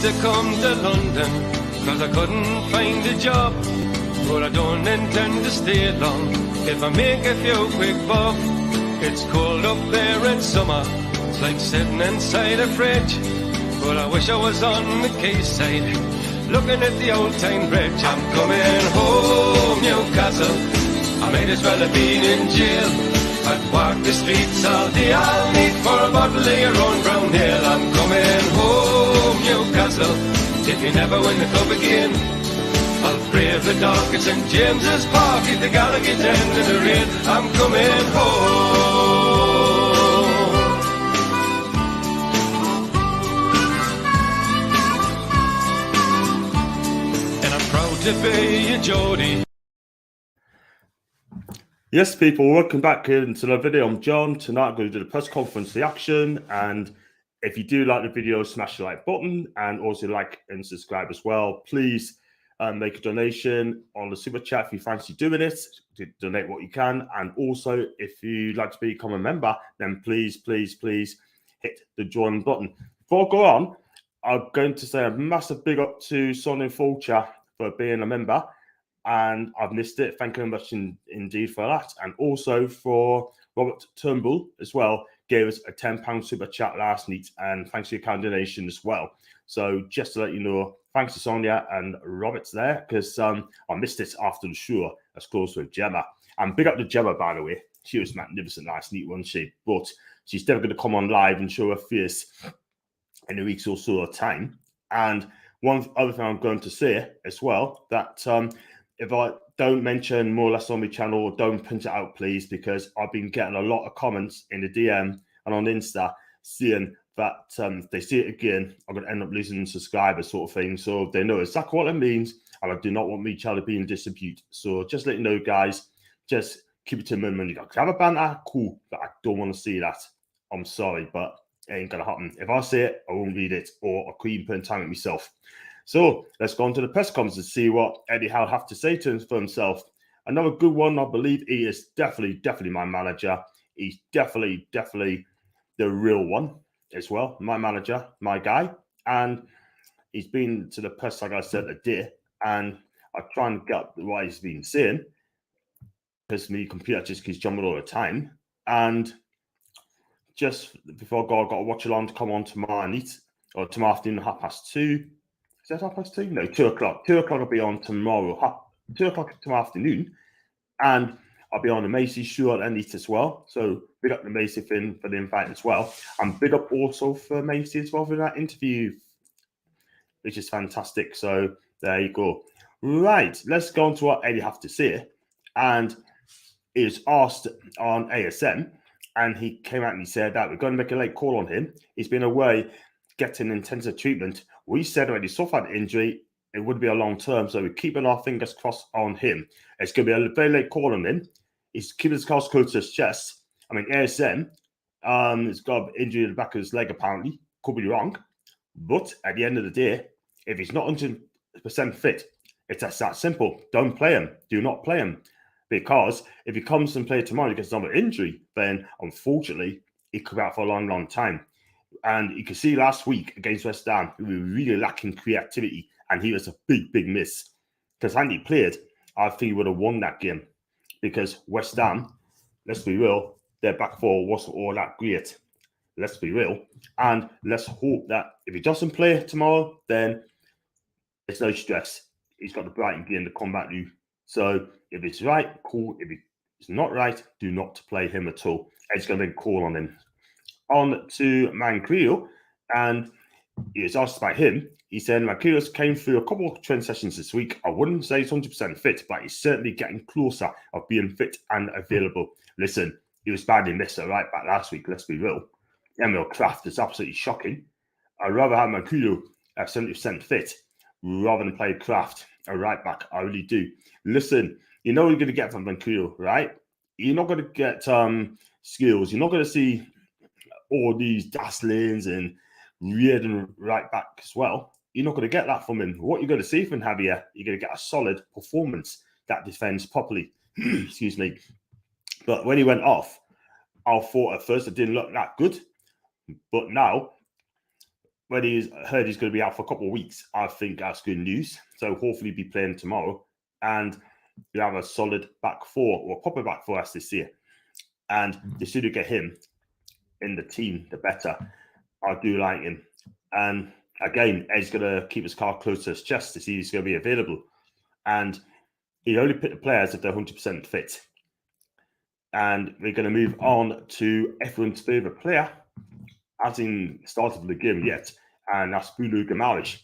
to come to London, cause I couldn't find a job. But I don't intend to stay long, if I make a few quick bob. It's cold up there in summer, it's like sitting inside a fridge. But I wish I was on the quayside, looking at the old town bridge. I'm coming home, Newcastle, I might as well have been in jail. I'd walk the streets all day, I'll need for a bottle of your own brown ale. I'm coming home, Newcastle, if you never win the club again. I'll brave the dark at St James's Park if the Gallagher's end in the rain. I'm coming home. And I'm proud to be a Geordie. Yes, people, welcome back into the video. I'm John. Tonight I'm going to do the press conference reaction, and if you do like the video, smash the like button and also like and subscribe as well. Please make a donation on the super chat if you fancy doing it. Donate what you can, and also if you'd like to become a member, then please hit the join button. Before I go on, I'm going to say a massive big up to Sonny Fulcher for being a member. And I've missed it. Thank you very much indeed for that. And also for Robert Turnbull as well, gave us a £10 super chat last night. And thanks for your kind donation as well. So just to let you know, thanks to Sonia and Robert's there, because I missed it after the show, as close with Gemma. And big up to Gemma, by the way. She was magnificent last night, wasn't she? But she's never going to come on live and show her face in a week's or so of time. And one other thing I'm going to say as well, that if I don't mention more or less on my channel, don't print it out, please, because I've been getting a lot of comments in the DM and on Insta saying that if they see it again, I'm going to end up losing subscribers sort of thing. So they know exactly what it means, and I do not want my channel to be in dispute. So just let you know, guys, just keep it to a minimum. You got to have a banter, cool, but I don't want to see that. I'm sorry, but it ain't going to happen. If I see it, I won't read it, or I could even put time at myself. So let's go on to the press conference and see what Eddie Howe have to say for himself. Another good one. I believe he is definitely my manager. He's definitely the real one as well. My manager, my guy. And he's been to the press, like I said, a day. And I try and get what he's been saying, because my computer just keeps jumping all the time. And just before I go, I've got to watch along to come on tomorrow night, or tomorrow afternoon, 2:30. Is that 2:30? No, 2 o'clock. 2 o'clock will be on tomorrow. 2 o'clock tomorrow afternoon. And I'll be on the Macy show at Ennis as well. So big up the Macy thing for the invite as well. And big up also for Macy as well for that interview, which is fantastic. So there you go. Right, let's go on to what Eddie have to say. And he was asked on ASM, and he came out and he said that we're going to make a late call on him. He's been away getting intensive treatment. We said when he suffered an injury, it would be a long term, so we're keeping our fingers crossed on him. It's going to be a very late call on him. He's keeping his cards close to his chest. I mean, ASM, he's got an injury in the back of his leg, apparently. Could be wrong. But at the end of the day, if he's not 100% fit, it's just that simple. Don't play him. Do not play him. Because if he comes and plays tomorrow and he gets another injury, then unfortunately, he could be out for a long time. And you can see last week against West Ham, we were really lacking creativity, and he was a big miss. Because had he played, I think he would have won that game. Because West Ham, let's be real, their back four wasn't all that great. Let's be real. And let's hope that if he doesn't play tomorrow, then there's no stress. He's got the Brighton game to come back to. So if it's right, cool. If it's not right, do not play him at all. It's going to be a call on him. On to Manquillo, and he was asked about him. He said Manquillo came through a couple of training sessions this week. I wouldn't say he's 100% fit, but he's certainly getting closer of being fit and available. Listen, he was badly missed at right back last week, let's be real. Emil Kraft is absolutely shocking. I'd rather have Manquillo at 70% fit rather than play Kraft a right back. I really do. Listen, you know what you're going to get from Manquillo, right? You're not going to get skills. You're not going to see all these Daslings and Reardon right back as well. You're not going to get that from him. What you're going to see from Javier, you're going to get a solid performance that defends properly. Excuse me. But when he went off, I thought at first it didn't look that good. But now, when he's heard he's going to be out for a couple of weeks, I think that's good news. So hopefully he'll be playing tomorrow. And you have a solid back four, or proper back four as this year. And the sooner you get him in the team, the better. I do like him. And again, Ed's going to keep his card close to his chest to see he's going to be available. And he only picked the players if they're 100% fit. And we're going to move on to everyone's favourite player. Hasn't started the game yet, and that's Bruno Guimaraes.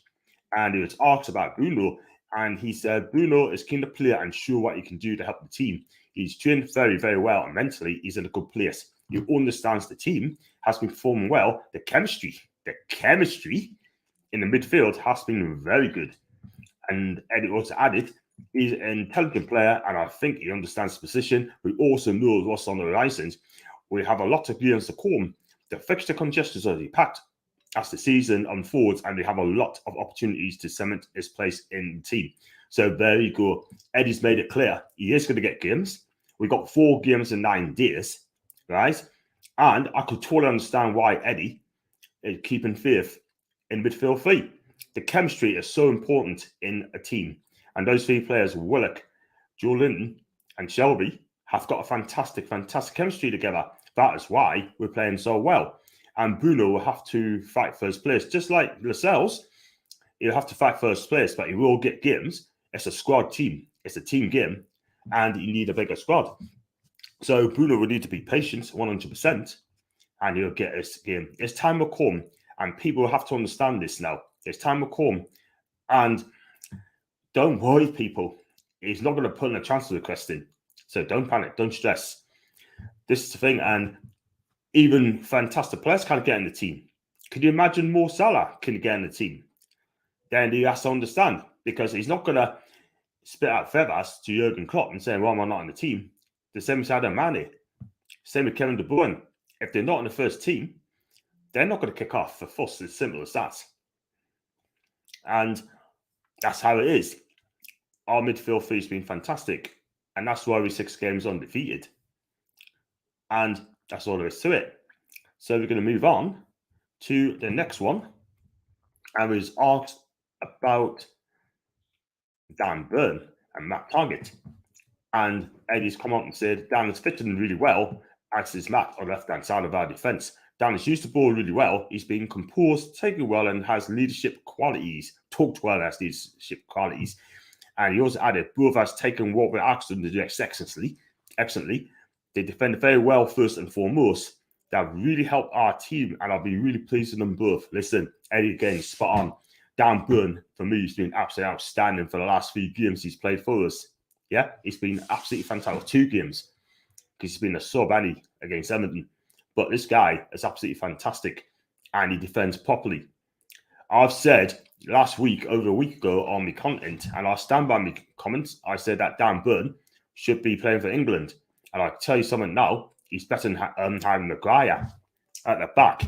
And he was asked about Bruno, and he said Bruno is keen to play and show what he can do to help the team. He's trained very, very well, and mentally he's in a good place. He understands the team, has been performing well. The chemistry in the midfield has been very good. And Eddie also added, he's an intelligent player, and I think he understands the position. We also know what's on the horizons. We have a lot of games to come. The fixture congestion is already packed as the season unfolds, and we have a lot of opportunities to cement his place in the team. So there you go. Eddie's made it clear he is going to get games. We've got 4 games in 9 days, right? And I could totally understand why Eddie is keeping faith in midfield 3. The chemistry is so important in a team. And those 3 players, Willock, Joe Linton, and Shelby, have got a fantastic, fantastic chemistry together. That is why we're playing so well. And Bruno will have to fight first place. Just like Lascelles, he'll have to fight first place, but he will get games. It's a squad team. It's a team game. And you need a bigger squad. So Bruno will need to be patient, 100%. And he'll get his game. His time will come. And people will have to understand this now. His time will come. And don't worry, people. He's not going to put in a transfer request in. So don't panic. Don't stress. This is the thing, and even fantastic players can't get in the team. Can you imagine Mo Salah can get in the team? Then he has to understand, because he's not going to spit out feathers to Jurgen Klopp and say, "Why am I not in the team?" The same with Sadio Mane, same with Kevin De Bruyne. If they're not in the first team, they're not going to kick off for fuss. It's simple as that. And that's how it is. Our midfield 3 has been fantastic, and that's why we're 6 games undefeated. And that's all there is to it. So we're going to move on to the next one. And we was asked about Dan Burn and Matt Targett. And Eddie's come out and said Dan is fitting really well as his Matt on the left-hand side of our defence. Dan has used the ball really well. He's been composed, taken well, and has leadership qualities. Talked well, has leadership qualities. And he also added, both has taken what we're asked them to do excellently. They defend very well, first and foremost. That really helped our team, and I'll be really pleased with them both. Listen, Eddie again, spot on. Dan Burn, for me, has been absolutely outstanding for the last 3 games he's played for us. Yeah, he's been absolutely fantastic. 2 games, because he's been a sub against Edmonton. But this guy is absolutely fantastic, and he defends properly. I've said last week, over a week ago, on my content, and I'll stand by my comments, I said that Dan Burn should be playing for England. And I'll tell you something now, he's better than Harry Maguire at the back.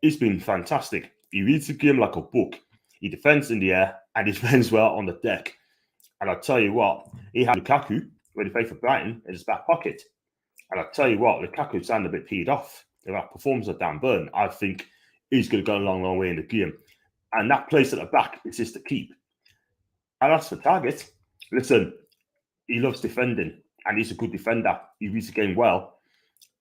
He's been fantastic. He reads the game like a book. He defends in the air, and he defends well on the deck. And I'll tell you what, he had Lukaku, when he played for Brighton, in his back pocket. And I'll tell you what, Lukaku sounded a bit peed off in that performance of Dan Burn. I think he's going to go a long, long way in the game. And that place at the back is just to keep. And as for Targett, listen, he loves defending. And he's a good defender. He reads the game well.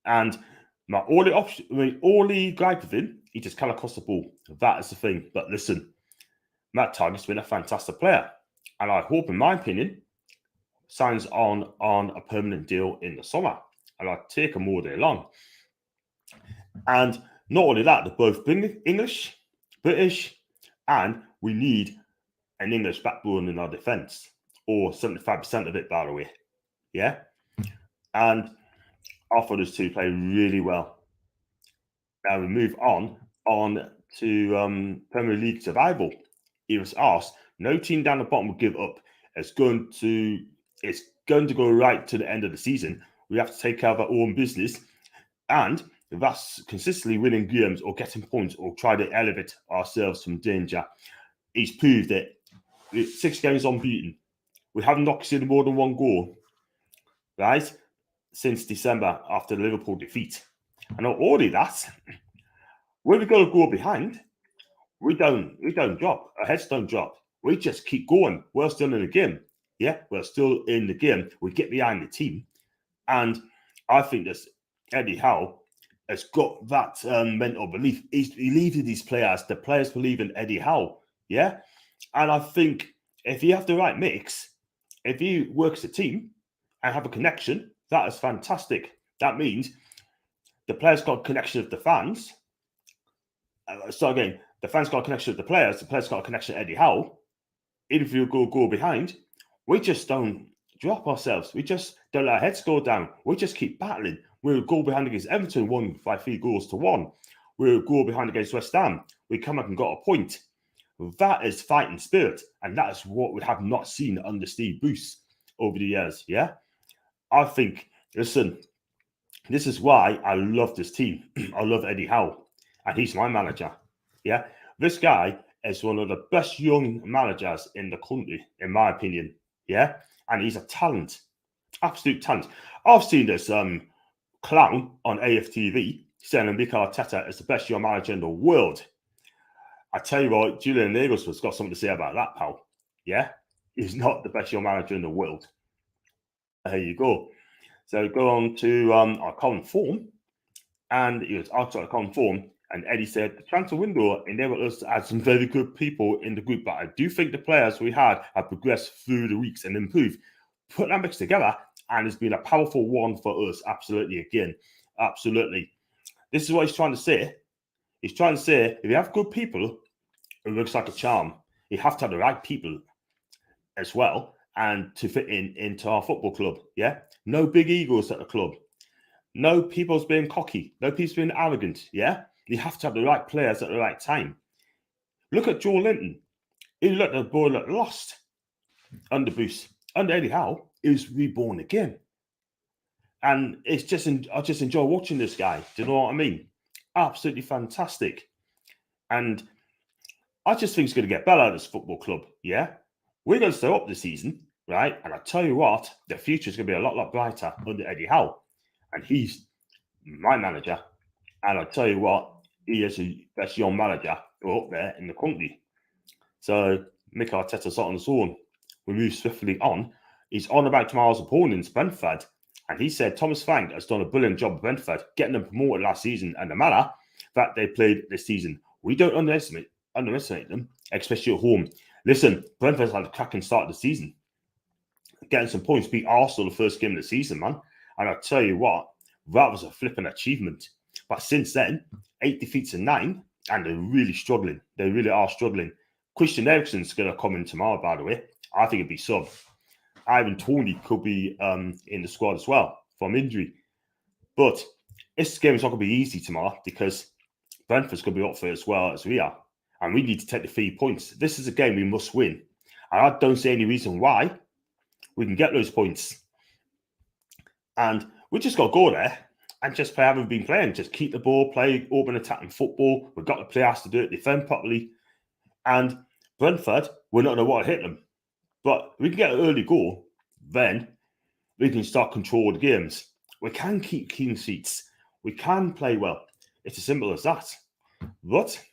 And my only gripe with him, he just can't cross the ball. That is the thing. But listen, Matt Targett's been a fantastic player. And I hope, in my opinion, signs on a permanent deal in the summer. And I'll take him all day long. And not only that, they're both English, British, and we need an English backbone in our defence. Or 75% of it, by the way. Yeah, and I thought those 2 play really well. Now we move on to Premier League survival. He was asked, no team down the bottom will give up. It's going to go right to the end of the season. We have to take care of our own business, and that's consistently winning games or getting points or try to elevate ourselves from danger. He's proved it. 6 games unbeaten. We haven't knocked in more than 1 goal. Right, since December after the Liverpool defeat. And not only that, when we got a goal behind, we don't drop. Our heads don't drop. We just keep going. We're still in the game. Yeah, we're still in the game. We get behind the team. And I think that Eddie Howe has got that mental belief. He believes in these players. The players believe in Eddie Howe. Yeah. And I think if you have the right mix, if he works a team and have a connection, that is fantastic. That means the players got a connection with the fans. So again, the fans got a connection with the players got a connection with Eddie Howe. Even if you go behind, we just don't drop ourselves. We just don't let our heads go down. We just keep battling. We'll go behind against Everton, won by 3-1. We'll go behind against West Ham. We come up and got a point. That is fighting spirit, and that is what we have not seen under Steve Bruce over the years. Yeah, I think. Listen, this is why I love this team. I love Eddie Howe, and he's my manager. Yeah, this guy is one of the best young managers in the country, in my opinion. Yeah, and he's a talent, absolute talent. I've seen this clown on AFTV saying Mikel Arteta is the best young manager in the world. I tell you what, Julian Nagelsmann has got something to say about that, pal. Yeah, he's not the best young manager in the world. There you go. So go on to our common form, and he was asked about common form, and Eddie said the transfer window enabled us to add some very good people in the group, but I do think the players we had have progressed through the weeks and improved. Put that mix together, and it's been a powerful one for us. Absolutely, again, absolutely. This is what he's trying to say. He's trying to say if you have good people, it looks like a charm. You have to have the right people as well, and to fit into our football club. Yeah, no big egos at the club. No people's being cocky. No people's being arrogant. Yeah, you have to have the right players at the right time. Look at Joe Linton. He looked at the boy that lost under Bruce. Under Eddie Howe, he was reborn again. And it's just, I just enjoy watching this guy. Do you know what I mean? Absolutely fantastic. And I just think it's going to get better at this football club. Yeah, we're going to stay up this season, right? And I tell you what, the future is going to be a lot brighter under Eddie Howe, and he's my manager. And I tell you what, he is the best young manager up there in the country. So Mikel Arteta's on his own. We move swiftly on. He's on about tomorrow's opponents, Brentford, and he said Thomas Frank has done a brilliant job at Brentford, getting them promoted last season, and the manner that they played this season, we don't underestimate them, especially at home. Listen, Brentford's had a cracking start of the season, getting some points, beat Arsenal the first game of the season, man. And I tell you what, that was a flipping achievement. But since then, 8 defeats and 9, and they're really struggling. They really are struggling. Christian Eriksen's going to come in tomorrow, by the way. I think it'd be sub. Ivan Toney could be in the squad as well from injury. But this game is not going to be easy tomorrow because Brentford's going to be up for it as well as we are. And we need to take the 3 points. This is a game we must win. And I don't see any reason why we can get those points. And we just got to go there and just play how we've been playing. Just keep the ball, play open attacking football. We've got the players to do it, defend properly. And Brentford, we're not going to want to hit them. But we can get an early goal, then we can start control the games. We can keep clean sheets. We can play well. It's as simple as that. But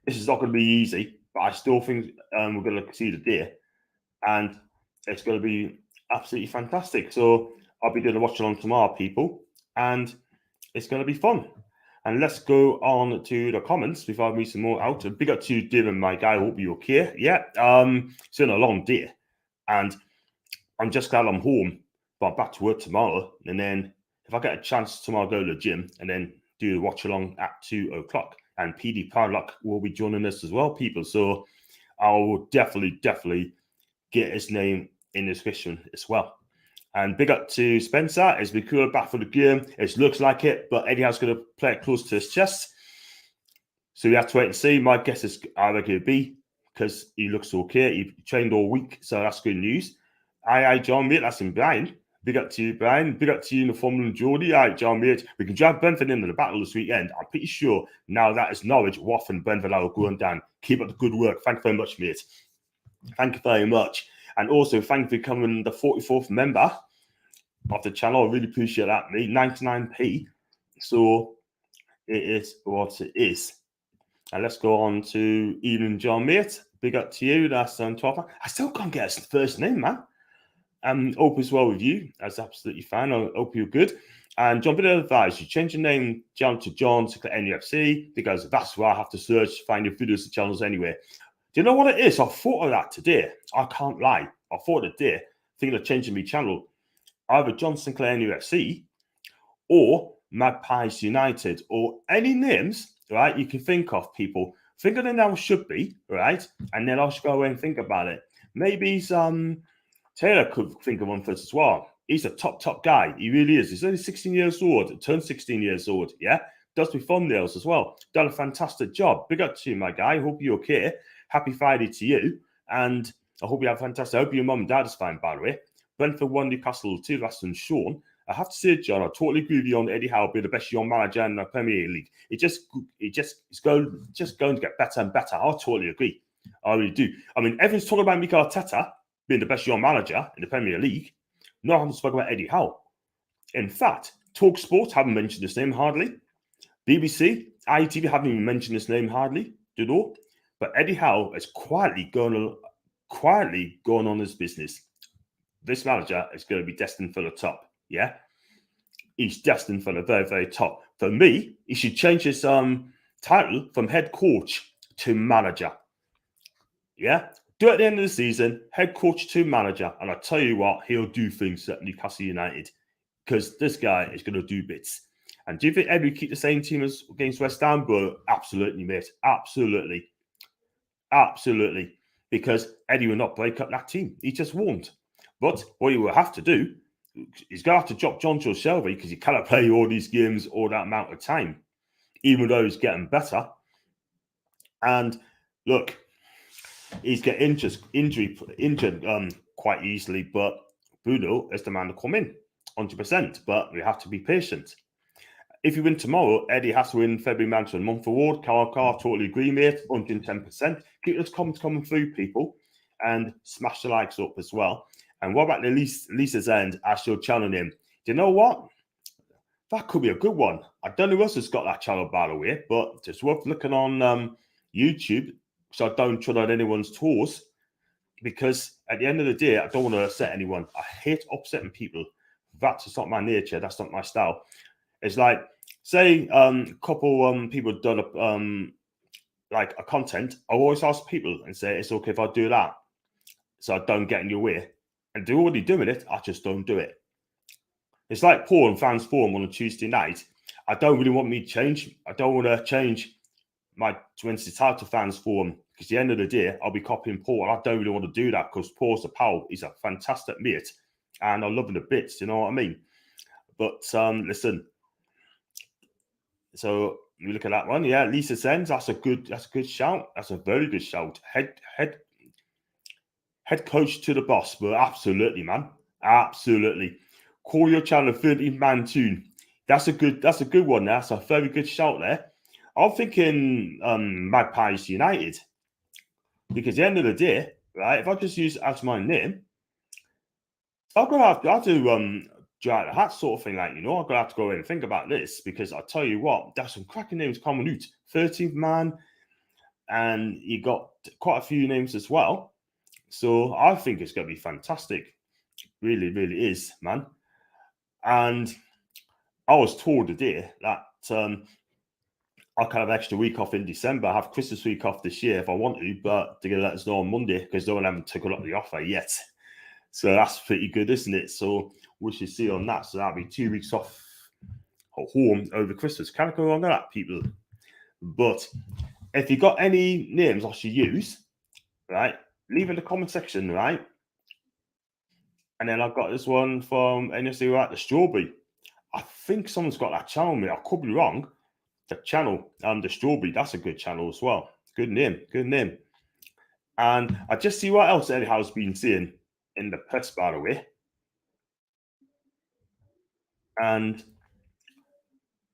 this is not going to be easy. But I still think we're going to see the day. And it's going to be absolutely fantastic. So I'll be doing a watch along tomorrow, people. And it's going to be fun. And let's go on to the comments before I read some more out. Big up to Dylan, my guy. I hope you're okay. Yeah, it's been a long day. And I'm just glad I'm home, but I'm back to work tomorrow. And then if I get a chance tomorrow, I'll go to the gym and then do a watch along at 2 o'clock. And PD Proudlock will be joining us as well, people. So I will definitely get his name in the description as well. And big up to Spencer. It's been cool back for the game. It looks like it, but Eddie Howe's going to play it close to his chest. So we have to wait and see. My guess is I reckon it'll be because he looks okay. He trained all week, so that's good news. Aye, John, mate. That's in Brian. Big up to you, Brian. Big up to you, Uniform and Geordie. Aye, John, mate. We can drive Brentford into the battle this weekend. I'm pretty sure now that is Norwich, Waff and Brentford are going down. Keep up the good work. Thank you very much, mate. Thank you very much. And also, thank you for becoming the 44th member of the channel. I really appreciate that, mate. 99p. So it is what it is. And let's go on to Ian John, mate. Big up to you. That's 12. I still can't get his first name, man. Hope as well with you. That's absolutely fine. I hope you're good. And John, bit of advice: you change your name down to John Sinclair NFC, because that's where I have to search, find your videos and channels anyway. Do you know what it is? I thought of that today. I can't lie. I thought of it today, thinking of changing my channel. Either John Sinclair NFC or Magpies United, or any names, right, you can think of, people. Think of the name should be, right? And then I'll just go away and think about it. Maybe Taylor could think of one first as well. He's a top guy. He really is. He's only 16 years old. Turned 16 years old. Yeah. Does me thumbnails as well. Done a fantastic job. Big up to you, my guy. Hope you're okay. Happy Friday to you. And I hope you have fantastic. I hope your mum and dad is fine, by the way. Brentford 1, Newcastle 2. That's from Sean. I have to say, John, I totally agree with you on Eddie Howe being the best young manager in the Premier League. It's going to get better and better. I totally agree. I really do. I mean, everyone's talking about Mikel Arteta being the best young manager in the Premier League. No one spoke about Eddie Howe. In fact, TalkSport haven't mentioned his name hardly. BBC, ITV haven't even mentioned his name hardly. Do you know? But Eddie Howe is quietly going on his business. This manager is going to be destined for the top. Yeah, he's destined for the very, very top. For me, he should change his title from head coach to manager. Yeah, do it at the end of the season, head coach to manager, and I tell you what, he'll do things at Newcastle United, because this guy is going to do bits. And do you think Eddie will keep the same team as against West Ham? But absolutely, mate, absolutely, because Eddie will not break up that team. He just won't. But what he will have to do, he's going to have to drop John Joe Shelby, because he cannot play all these games all that amount of time, even though he's getting better. And look, he's getting injured quite easily, but Bruno is the man to come in 100%. But we have to be patient. If you win tomorrow, Eddie has to win February Manager of the Month award. Carl, totally agree, mate. 110%. Keep those comments coming through, people, and smash the likes up as well. And what about the Lisa's End? As your channel name. Do you know what? That could be a good one. I don't know who else has got that channel, by the way, but it's worth looking on YouTube, so I don't tread on anyone's toes. Because at the end of the day, I don't want to upset anyone. I hate upsetting people. That's just not my nature. That's not my style. It's like, say, a couple people have done like a content. I always ask people and say, it's okay if I do that, so I don't get in your way. And they're already doing it. I just don't do it. It's like Paul and Fans Forum on a Tuesday night. I don't really want me to change. I don't want to change my Wednesday title to Fans Forum, because at the end of the day, I'll be copying Paul. I don't really want to do that, because Paul's a pal. He's a fantastic mate, and I love him to bits. You know what I mean? But listen. So you look at that one. Yeah, Lisa Sens. That's a good shout. That's a very good shout. Head coach to the boss, but absolutely, man, absolutely. Call your channel 13-man tune. That's a good one. That's a very good shout there. I'm thinking Magpies United, because at the end of the day, right, if I just use it as my name, I'm gonna have to dry the hat sort of thing, like, you know, I'm gonna have to go in and think about this, because I'll tell you what, there's some cracking names coming out. 13th man, and you got quite a few names as well. So I think it's going to be fantastic. Really, really is, man. And I was told today that I'll kind of extra week off in December. I have Christmas week off this year if I want to, but they're going to let us know on Monday, because no one haven't taken up the offer yet. So that's pretty good, isn't it? So we should see on that. So that'll be 2 weeks off home over Christmas. Can't go wrong with that, people. But if you got any names I should use, right, leave in the comment section, right? And then I've got this one from NFC, right, the Strawberry. I think someone's got that channel, mate. I could be wrong. The channel, the Strawberry, that's a good channel as well. Good name. And I just see what else Eddie Howe's been saying in the press, by the way. And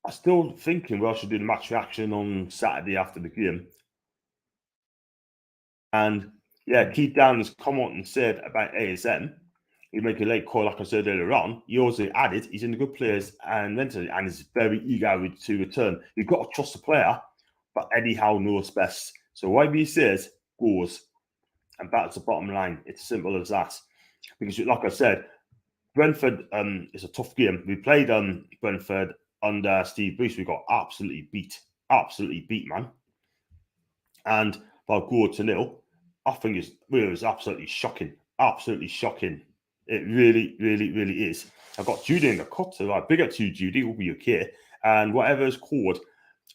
I'm still thinking we should do the match reaction on Saturday after the game. And yeah, Keith Downs commented and said about ASM, he'd make a late call, like I said earlier on. He also added he's in the good players and mentally, and is very eager to return. You've got to trust the player but Eddie Howe knows best. So whatever he says goes, and that's the bottom line. It's simple as that. Because, like I said, Brentford is a tough game. We played Brentford under Steve Bruce. We got absolutely beat, man. And by 4-0, I think it was absolutely shocking. Absolutely shocking. It really, really, really is. I've got Judy in the cut, so big up to you, Judy. Will be okay. And whatever is called,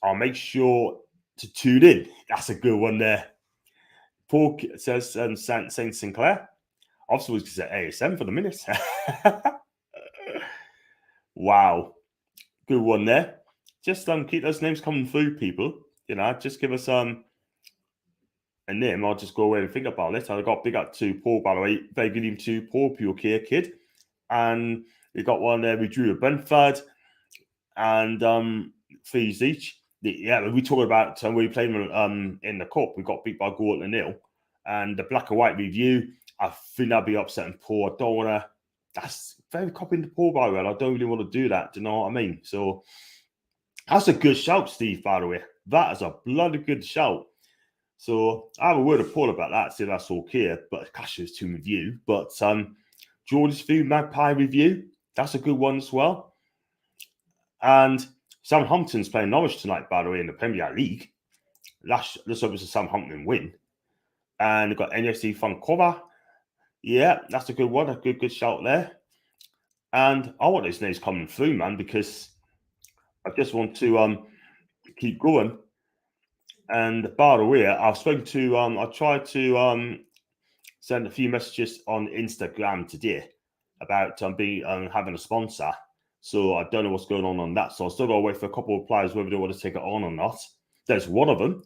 I'll make sure to tune in. That's a good one there. Paul says Saint Sinclair. Obviously, was just at ASM for the minute. Wow. Good one there. Just keep those names coming through, people. You know, just give us a name. I'll just go away and think about it. I got big up to Paul, by the way. Very good evening to Paul, pure care kid. And we got one there. We drew a Brentford and fees each. Yeah, we talked about when we played in the cup. We got beat by 4-0. And the black and white review, I think that'd be upsetting Paul. I don't want to. That's very copying the Paul, by the way. I don't really want to do that. Do you know what I mean? So that's a good shout, Steve, by the way. That is a bloody good shout. So I have a word of Paul about that, see if that's okay. But gosh, it's to review. But George's Food Magpie review, that's a good one as well. And Southampton's playing Norwich tonight, by the way, in the Premier League. Let's hope it's a Southampton win. And we've got NFC Fun Cover. Yeah, that's a good one. A good shout there. And I want those names coming through, man, because I just want to keep going. And by the way, I've spoken to, I tried to send a few messages on Instagram today about having a sponsor. So I don't know what's going on that. So I still got to wait for a couple of players whether they want to take it on or not. There's one of them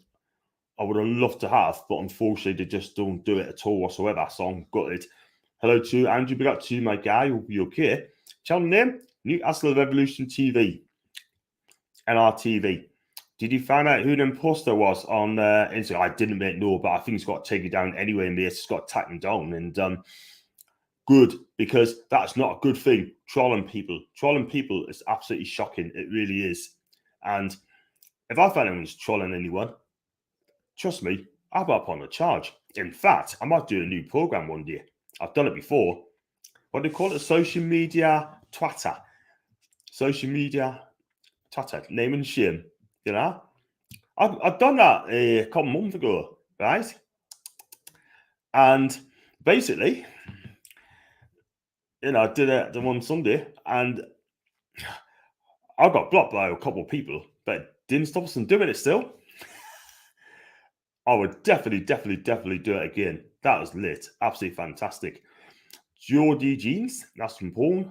I would have loved to have, but unfortunately they just don't do it at all whatsoever. So I'm gutted. Hello to Andrew, big up to you, my guy. You'll be okay. Channel name, Newcastle Revolution TV. NRTV. Did you find out who the imposter was on Instagram? I didn't know, but I think it's got to take it down anyway. And it's got to take him down. And good, because that's not a good thing. Trolling people is absolutely shocking. It really is. And if I find anyone's trolling anyone, trust me, I'll be up on a charge. In fact, I might do a new program one day. I've done it before. What do they call it? Social media twatter. Social media twatter. Name and shame. You know? I've done that a couple months ago, right? And basically, I did it the one Sunday, and I got blocked by a couple of people, but it didn't stop us from doing it still. I would definitely do it again. That was lit. Absolutely fantastic. Geordie Jeans, that's from Paul.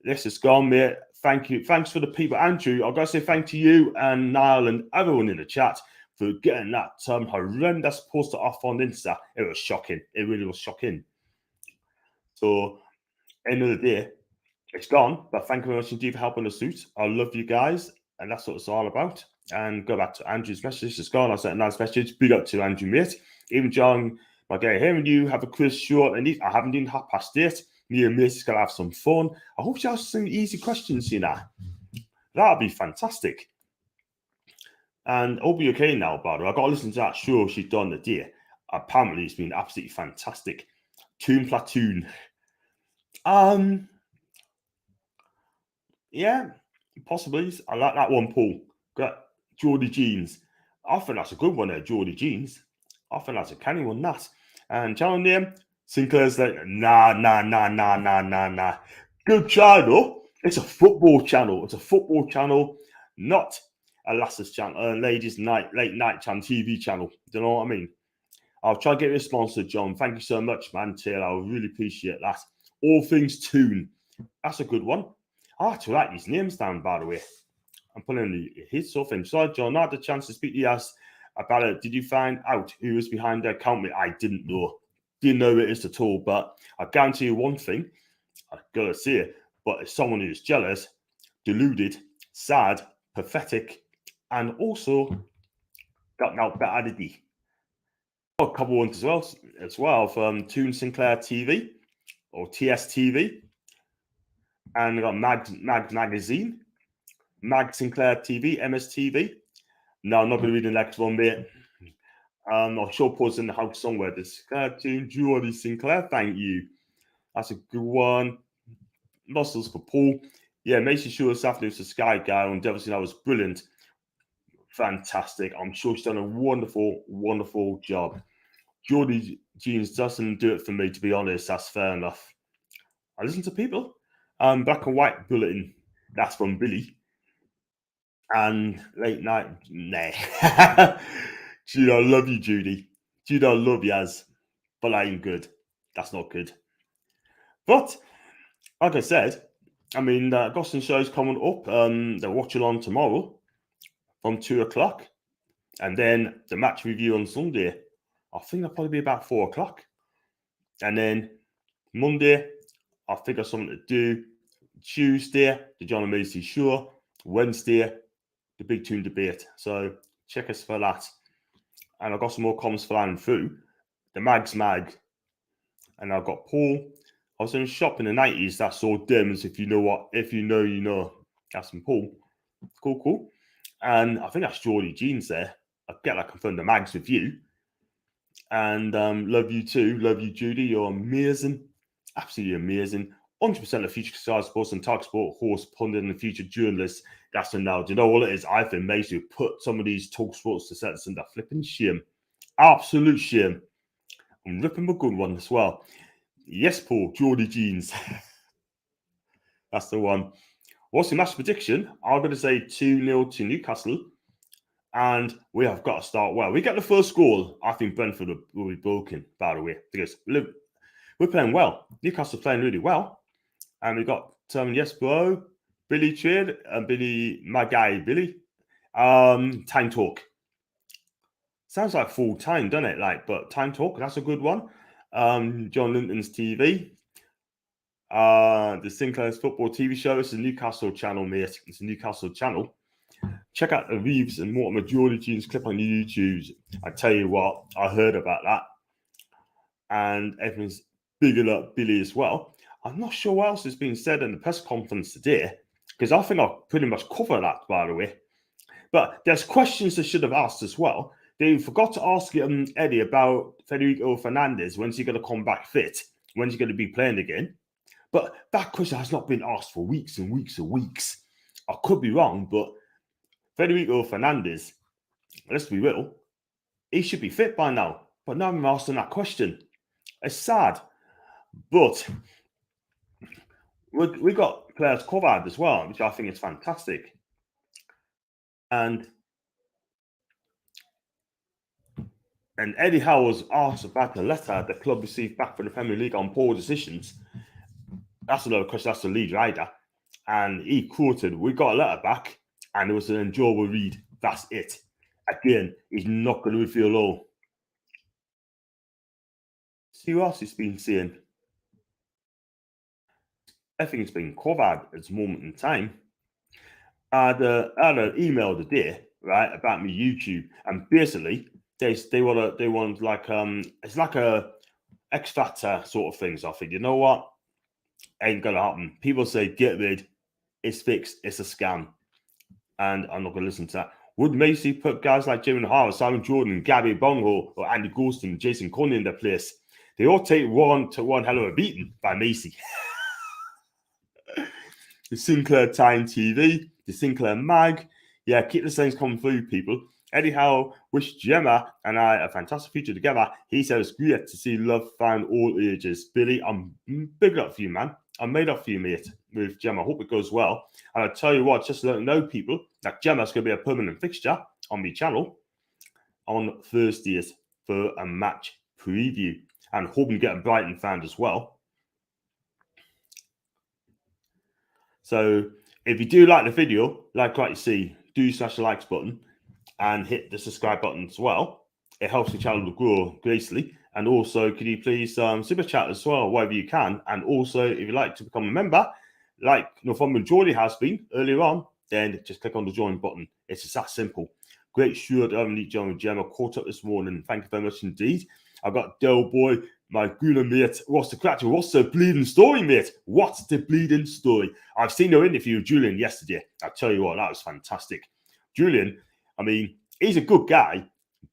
This is gone, mate. Thank you. Thanks for the people. Andrew, I've got to say thank to you and Niall and everyone in the chat for getting that horrendous poster off on Insta. It was shocking. It really was shocking. So, end of the day, it's gone. But thank you very much indeed for helping us out. I love you guys. And that's what it's all about. And go back to Andrew's message. It's gone. I sent a nice message. Big up to Andrew, mate. Even John, my guy, hearing you have a quiz short. And I haven't done 8:30. Me and Mace is going to have some fun. I hope you ask some easy questions, That'll be fantastic. And it'll be okay now, by the way. I've got to listen to that show she's done today. Apparently, it's been absolutely fantastic. Toon Platoon. Yeah, possibly. I like that one, Paul. Got Geordie Jeans. I think that's a good one there, Geordie Jeans. I think that's a canny one, that. And channel name, Sinclair's like, nah. Good channel. It's a football channel. It's a football channel, not a lasses channel, ladies' late night channel, TV channel. Do you know what I mean? I'll try to get you sponsored, John. Thank you so much, man. Taylor, I really appreciate that. All Things Toon. That's a good one. I actually like these names down, by the way. I'm putting the hits off him. Sorry, John, I had the chance to speak to you about it. Did you find out who was behind the account? I didn't know. Didn't know it is at all. But I guarantee you one thing. I've got to say it. But it's someone who's jealous, deluded, sad, pathetic, and also got out better than me. A couple ones as well from Toon Sinclair TV or TSTV. And we got Mag Magazine, Mag Sinclair TV, MSTV, No, I'm not going to read the next one, mate. I'll show pause in the house somewhere. This cartoon, Jordy Sinclair, thank you. That's a good one. Muscles for Paul. Yeah, Macy sure this afternoon was a Sky guy on Devils. That was brilliant. Fantastic. I'm sure she's done a wonderful, wonderful job. Geordie Jeans doesn't do it for me, to be honest. That's fair enough. I listen to people. Black and White Bulletin. That's from Billy. And Late Night. Nah. Jude, I love you, Judy. Jude, I love Yaz. But I ain't good. That's not good. But, like I said, I mean, Gosling show's coming up. They're watching on tomorrow from 2 o'clock. And then the match review on Sunday. I think that'll probably be about 4 o'clock. And then Monday, I'll figure something to do. Tuesday, the John and Macy show. Wednesday, the Big Tune debate. So check us for that. And I've got some more comments flying through. The Mag's Mag. And I've got Paul. I was in a shop in the 90s that sold Dims. If you know what, if you know, you know. That's from Paul. Cool. And I think that's Geordie Jeans there. I'll get that confirmed. The Mag's with you. And love you too. Love you, Judy. You're amazing. Absolutely amazing. 100% of future Sky Sports and Talk Sport horse pundit and the future journalists. That's enough. Do you know what it is? I think Macy put some of these Talk Sports to set in that flipping shame. Absolute shame. I'm ripping a good one as well. Yes, Paul. Geordie Jeans. That's the one. What's the match prediction? I'm going to say 2-0 to Newcastle. And we have got to start well. We get the first goal. I think Brentford will be broken, by the way, because we're playing well. Newcastle playing really well. And we got yes, bro, Billy Trade and Billy, my guy, Billy. Time Talk. Sounds like full time, doesn't it? But Time Talk, that's a good one. John Linton's TV. The Sinclair's football TV show. It's a Newcastle channel, mate. It's a Newcastle channel. Check out the Reeves and Mortimer Geordie Jeans clip on YouTube. I tell you what, I heard about that. And everyone's bigging up Billy as well. I'm not sure what else has been said in the press conference today, because I think I've pretty much covered that, by the way. But there's questions they should have asked as well. They forgot to ask Eddie about Federico Fernandez. When's he going to come back fit? When's he going to be playing again? But that question has not been asked for weeks and weeks and weeks. I could be wrong, but Federico Fernandez, let's be real, he should be fit by now. But now I'm asking that question. It's sad. But we got players covered as well, which I think is fantastic. And Eddie Howe was asked about the letter the club received back from the Premier League on poor decisions. That's another question. That's the lead rider. And he quoted, "We got a letter back and it was an enjoyable read. That's it." Again, he's not going to reveal all. See who else he's been seeing. Everything's been covered at this moment in time. I had an email today, right, about me YouTube, and basically they want like it's like a X Factor sort of thing. So I think, you know what, ain't gonna happen. People say get rid, it's fixed, it's a scam, and I'm not gonna listen to that. Would Macy put guys like Jimmy Howard, Simon Jordan, Gabby Bongo, or Andy Goulston, Jason Conley in their place? They all take one hell of a beating by Macy. The Sinclair Time TV, the Sinclair Mag. Yeah, keep the things coming through, people. Eddie Howe wished Gemma and I a fantastic future together. He said it's great to see love find all ages. Billy, I'm big up for you, man. I'm made up for you, mate, with Gemma. I hope it goes well. And I'll tell you what, just to let you know, people, that Gemma's going to be a permanent fixture on my channel on Thursdays for a match preview. And hope we get a Brighton fan as well. So if you do like the video, like you see, do smash the likes button and hit the subscribe button as well. It helps the channel to grow gracefully. And also, could you please super chat as well, wherever you can. And also, if you'd like to become a member, like Northumberland Geordie has been earlier on, then just click on the join button. It's just that simple. Great show to meet John and Gemma. Caught up this morning. Thank you very much indeed. I've got Del Boy, my Gula mate. What's the crack? What's the bleeding story, mate? What's the bleeding story? I've seen your interview with Julian yesterday. I'll tell you what, that was fantastic. Julian, I mean, he's a good guy,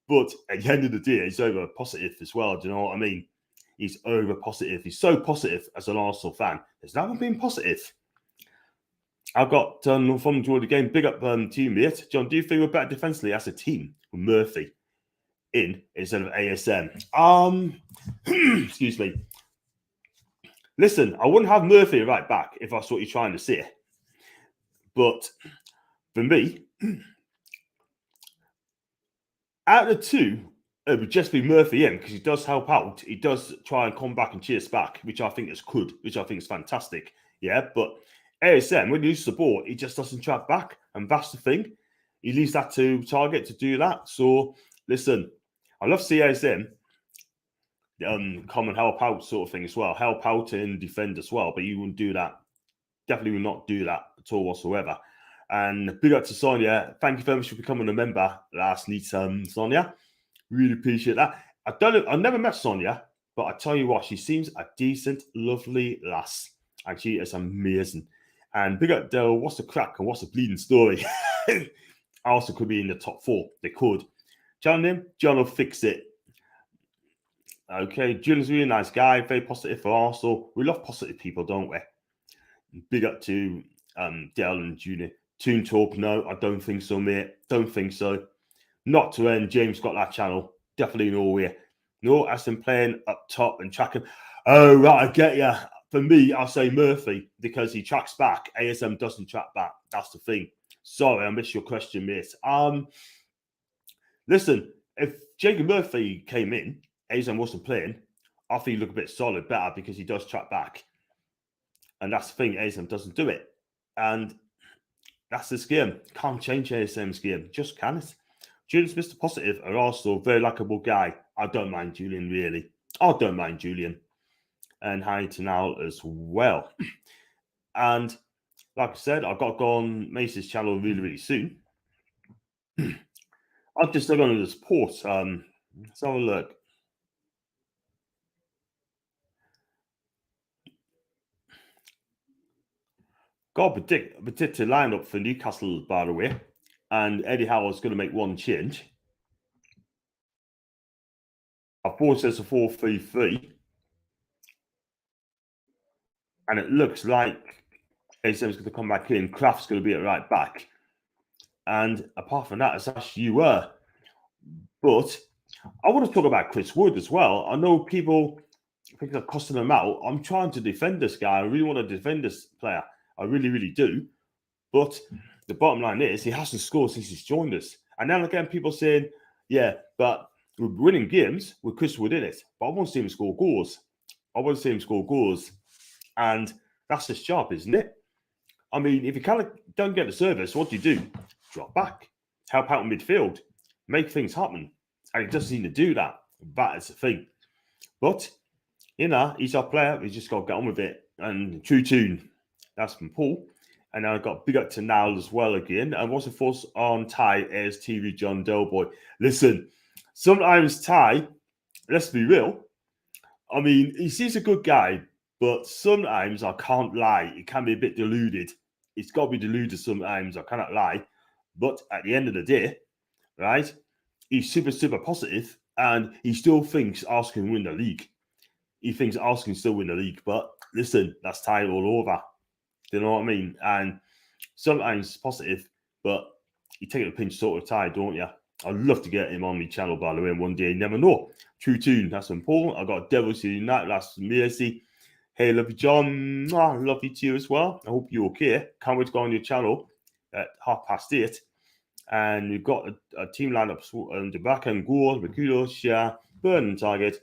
but at the end of the day, he's over positive as well. Do you know what I mean? He's over positive. He's so positive as an Arsenal fan. There's never been positive. I've got from George again. Big up to you, mate. John, do you think we're better defensively as a team with Murphy in instead of ASM? Excuse me. Listen, I wouldn't have Murphy right back if that's what you're trying to say. But for me, out of the two, it would just be Murphy in because he does help out. He does try and come back and chase back, which I think is good, which I think is fantastic. Yeah, but ASM, when you use support, he just doesn't track back. And that's the thing. He leaves that to Target to do that. So, listen, I love to see ASM come and help out sort of thing as well. Help out and defend as well. But you wouldn't do that. Definitely will not do that at all whatsoever. And big up to Sonia. Thank you very much for becoming a member last night, Sonia. Really appreciate that. I've never met Sonia, but I tell you what, she seems a decent, lovely lass. And she is amazing. And big up Dale, what's the crack and what's the bleeding story? Also could be in the top 4. They could. John name? John will fix it. Okay, Julian's a really nice guy, very positive for Arsenal. We love positive people, don't we? Big up to Dale and Junior. Toon Talk, no, I don't think so, mate. Don't think so. Not to end, James got that channel. Definitely no way. No, as in playing up top and tracking. Oh, right, I get you. For me, I'll say Murphy because he tracks back. ASM doesn't track back. That's the thing. Sorry, I missed your question, mate. Listen, if Jacob Murphy came in, ASM wasn't playing, I think he'd look a bit solid, better because he does track back. And that's the thing, ASM doesn't do it. And that's this game. Can't change ASM's game. Just can't. Julian's Mr. Positive and also very likable guy. I don't mind Julian, really. I don't mind Julian. And hi to Nal as well. And like I said, I've got to go on Mace's channel really, really soon. I'm just going to support. Let's have a look. Got a predicted lineup for Newcastle, by the way. And Eddie Howe is going to make one change. I thought it says a 4-3-3. And it looks like ASM's going to come back in. Kraft's going to be at right back. And apart from that, it's actually you were. But I want to talk about Chris Wood as well. I know people think of costing him out. I'm trying to defend this guy. I really want to defend this player. I really, really do. But the bottom line is he hasn't scored since he's joined us. And then again, people saying, yeah, but we're winning games with Chris Wood in it. But I want to see him score goals. And that's his job, isn't it? I mean, if you kind of don't get the service, what do? Drop back. Help out in midfield. Make things happen. And he doesn't seem to do that. That is the thing. But, you know, he's our player. We just got to get on with it. And true tune. That's from Paul. And I got big up to Niall as well again. And what's the force on Ty as TV John Delboy? Listen, sometimes Ty, let's be real. I mean, he seems a good guy, but sometimes I can't lie. It can be a bit deluded. It's got to be deluded sometimes. I cannot lie. But at the end of the day, right, he's super, super positive, and he still thinks Arsenal can win the league. He thinks Arsenal can still win the league. But listen, that's Ty all over. Do you know what I mean? And sometimes it's positive, but you take it a pinch sort of Ty, don't you? I'd love to get him on my channel, by the way, one day. You never know. True tune, that's important. I got Devils United, that's Mercy. Hey, love you, John. Love you too as well. I hope you're okay. Can't wait to go on your channel at 8:30. And we've got a team lineup on the back end: Gore, Makudo, Shah, Burn Target,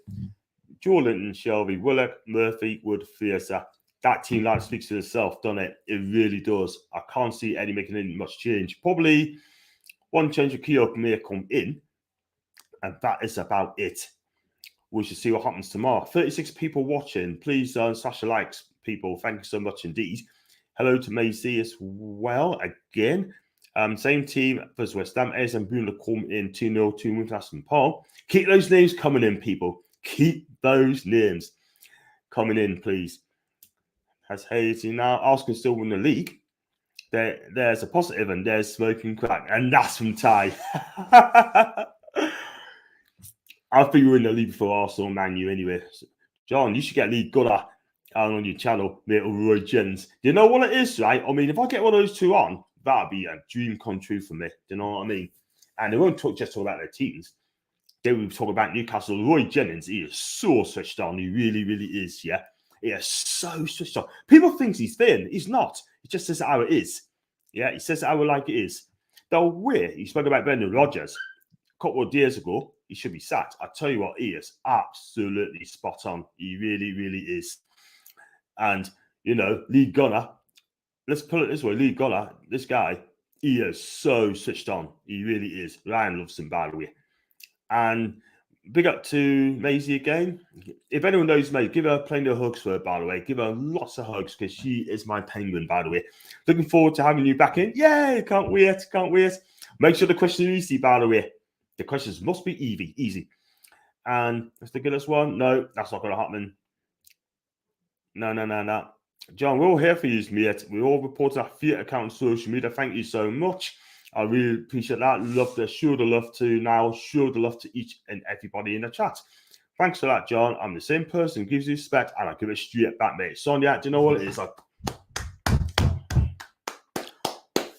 Joe Linton, Shelby, Willock, Murphy, Wood, Fiercer. That team lineup speaks for itself, doesn't it? It really does. I can't see Eddie making any much change. Probably one change of Keogh may come in, and that is about it. We should see what happens tomorrow. 36 people watching. Please smash the likes, people. Thank you so much indeed. Hello to Macy as well. Again, same team as West Ham. ASM Boone come in 2-0 to Newcastle Paul. Keep those names coming in, people. Keep those names coming in, please. Has Hazy now. Arsenal still win the league. There's a positive and there's smoking crack, and that's from Ty. I think we're in the league for Arsenal, Man U anyway. John, you should get Lee Gunner on your channel, little Roy Jens. Do you know what it is, right? I mean, if I get one of those two on, that'd be a dream come true for me. Do you know what I mean? And they won't just talk about their teams. They will talk about Newcastle. Roy Jennings, he is so switched on. He really, really is, yeah? He is so switched on. People think he's thin. He's not. He just says it how it is. Yeah, he says it how like it is. Though he spoke about Brendan Rodgers a couple of years ago. He should be sacked. I tell you what, he is absolutely spot on. He really, really is. And, you know, Lee Gunner, let's put it this way, Lee Gunner, this guy, he is so switched on. He really is. Ryan loves him, by the way. And big up to Maisie again. If anyone knows Maisie, give her plenty of hugs for her, by the way. Give her lots of hugs because she is my penguin, by the way. Looking forward to having you back in. Yay, can't wait, can't wait. Make sure the questions are easy, by the way. The questions must be easy. And let's look at this one. No, that's not going to happen. No. John, we're all here for you, mate. We all report our theatre account on social media. Thank you so much. I really appreciate that. Show the love to each and everybody in the chat. Thanks for that, John. I'm the same person who gives you respect, and I give it straight back, mate. Sonia, do you know what it is?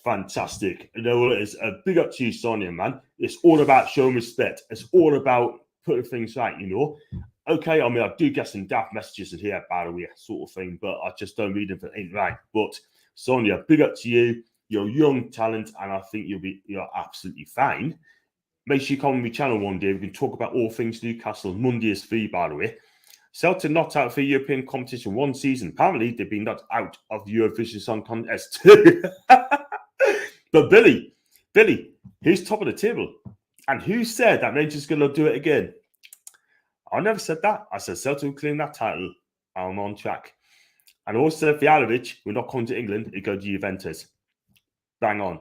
Fantastic. You know what it is? A big up to you, Sonia, man. It's all about showing respect. It's all about putting things right, you know. Okay, I mean, I do get some daft messages in here, by the way, sort of thing, but I just don't read them if it ain't right. But Sonia, big up to you. You're young talent, and I think you're absolutely fine. Make sure you come on my channel one day. We can talk about all things Newcastle. Monday is free, by the way. Celtic knocked out for European competition one season. Apparently, they've been knocked out of Eurovision Song Contest too. But Billy, who's top of the table? And who said that Rangers going to do it again? I never said that. I said Celtic will claim that title. I'm on track. And also, Vjalovic will not come to England. He go to Juventus. Bang on.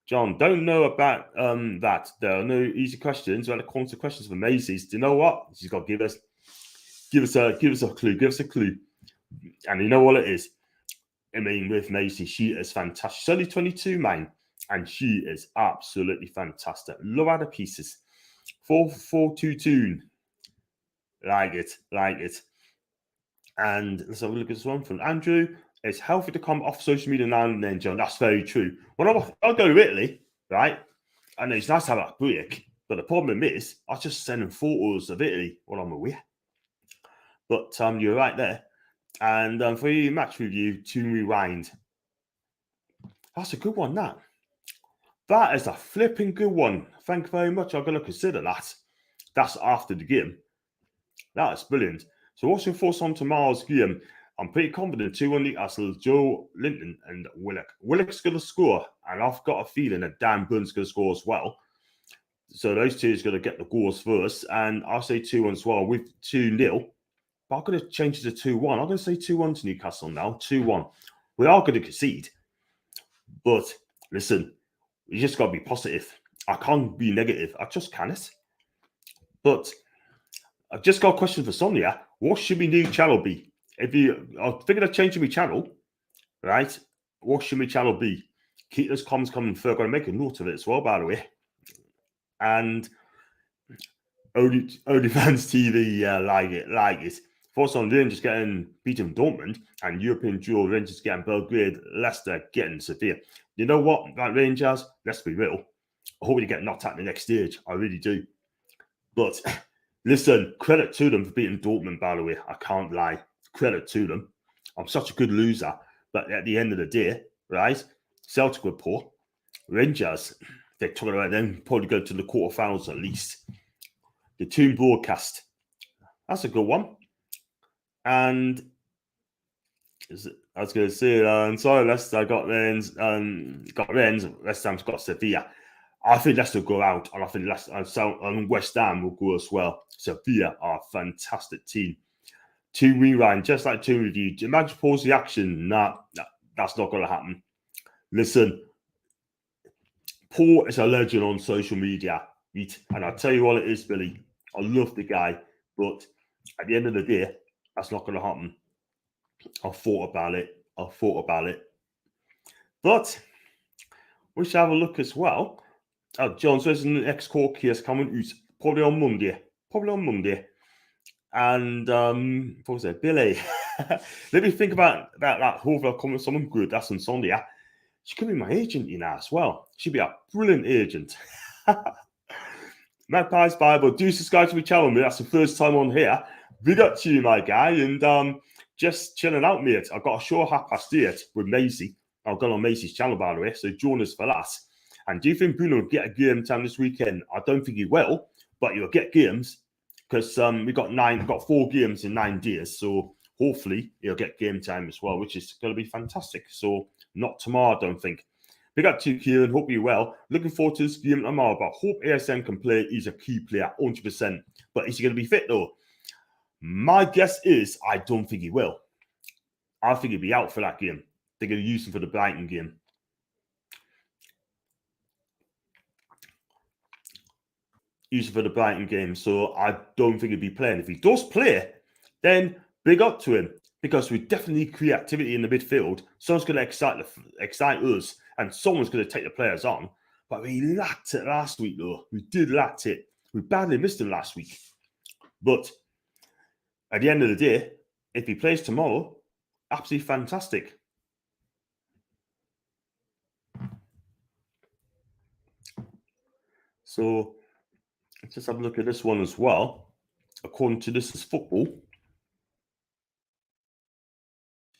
John, don't know about that. There are no easy questions. When it comes to questions for Macy's, do you know what? She's got to give us a clue. Give us a clue. And you know what it is? I mean, with Macy, she is fantastic. She's only 22, man. And she is absolutely fantastic. Love her to pieces. 4-4-2 tune. Like it. And let's have a look at this one from Andrew. It's healthy to come off social media now and then, John. That's very true. When I'll go to Italy, right? And it's nice to have a break. But the problem is, I just send them photos of Italy while I'm away. But you're right there. And for your match review, to rewind. That's a good one, that. That is a flipping good one. Thank you very much. I'm going to consider that. That's after the game. That is brilliant. So what's your thoughts on tomorrow's game? I'm pretty confident 2-1 Newcastle, Joe Linton and Willock. Willock's going to score, and I've got a feeling that Dan Bunn's going to score as well. So those two is going to get the goals first, and I'll say 2-1 as well with 2-0. But I'm going to change it to 2-1. I'm going to say 2-1 to Newcastle now, 2-1. We are going to concede. But listen, you just got to be positive. I can't be negative. I just can't. But I've just got a question for Sonia. What should my new channel be? I'm thinking of changing my channel, right? What should my channel be? Keep those comments coming through. I'm going to make a note of it as well, by the way. And OnlyFans TV, like it. Thoughts on Rangers getting beaten Dortmund and European duel, Rangers getting Belgrade, Leicester getting Sevilla. You know what, that Rangers, let's be real. I hope you get knocked out in the next stage. I really do. But listen, credit to them for beating Dortmund, by the way. I can't lie. Credit to them. I'm such a good loser. But at the end of the day, right, Celtic were poor. Rangers, they're talking about them probably go to the quarterfinals at least. The Toon broadcast. That's a good one. And I was going to say, sorry, Leicester got Rennes, West Ham's got Sevilla. I think Leicester will go out, and I think Leicester and West Ham will go as well. Sevilla are a fantastic team. 2 rewind, just like 2 review. Imagine pause the action. Nah, that's not going to happen. Listen, Paul is a legend on social media, right? And I'll tell you what it is, Billy. I love the guy, but at the end of the day, that's not going to happen. I thought about it. But we shall have a look as well. John says in the next court case coming out probably on Monday. And what was it, Billy? Let me think about that. Hopefully I'll come with someone good. That's on Sunday. Yeah? She could be my agent, as well. She'd be a brilliant agent. Magpies Bible, do subscribe to my channel, mate. That's the first time on here. Big up to you, my guy, and just chilling out, mate. I've got a show 8:30 with Maisie. I've gone on Maisie's channel, by the way, so join us for that. And do you think Bruno will get a game time this weekend? I don't think he will, but he'll get games because we've got 4 games in 9 days, so hopefully he'll get game time as well, which is going to be fantastic. So not tomorrow, I don't think. Big up to Kieran, hope you're well. Looking forward to this game tomorrow, but hope ASM can play. He's a key player, 100%. But is he going to be fit, though? My guess is I don't think he will. I think he'll be out for that game. They're going to use him for the Brighton game. So I don't think he'll be playing. If he does play, then big up to him, because we definitely need creativity in the midfield. Someone's going to excite us, and someone's going to take the players on. But we lacked it last week, though. We did lack it. We badly missed him last week. But at the end of the day, if he plays tomorrow, absolutely fantastic. So let's just have a look at this one as well. According to This Is Football,